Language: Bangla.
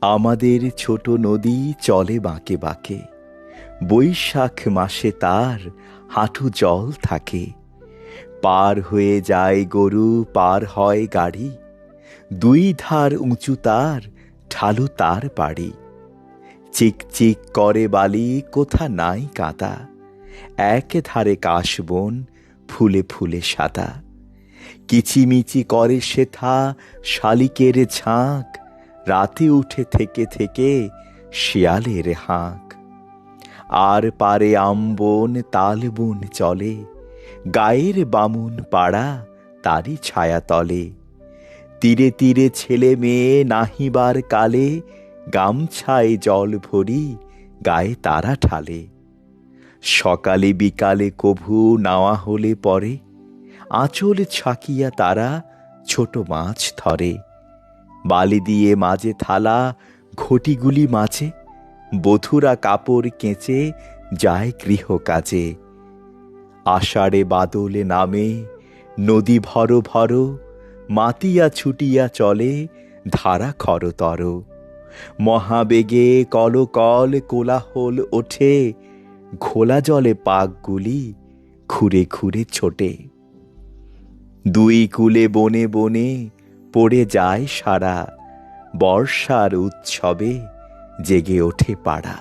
আমাদের ছোট নদী চলে বাঁকে বাঁকে, বৈশাখ মাসে তার হাঁটু জল থাকে। পার হয়ে যায় গরু, পার হয় গাড়ি, দুই ধার উঁচু তার, ঢালু তার বাড়ি। চিক চিক করে বালি, কোথা নাই কাদা, এক ধারে কাশবন, ফুলে ফুলে সাদা। কিচিমিচি করে সেথা শালিকের ঝাঁক, রাতে উঠে থেকে থেকে শিয়ালের হাঁক। আর পারে আমবন তালবন চলে, গায়ের বামুন পাড়া তারই ছায়া তলে। তীরে তীরে ছেলে মেয়ে নাহিবার কালে, গামছায় জল ভরি গায়ে তারা ঢালে। সকালে বিকালে কভু নাওয়া হলে পরে, আঁচল ছাকিয়া তারা ছোট মাছ ধরে। বালি দিয়ে মাঝে থালা, ঘটিগুলি মাঝে, বধূরা কাপড় কেচে যায় গৃহ কাজে। আষাঢ়ে বাদলে নামে, নদী ভর ভর, মাতিয়া ছুটিয়া চলে ধারা খরতর। মহাবেগে কলকল কোলাহল ওঠে, ঘোলা জলে পাকগুলি খুঁড়ে খুঁড়ে ছোটে। দুই কূলে বনে বনে পড়ে যায় সারা, বর্ষার উৎসবে জেগে ওঠে পাড়া।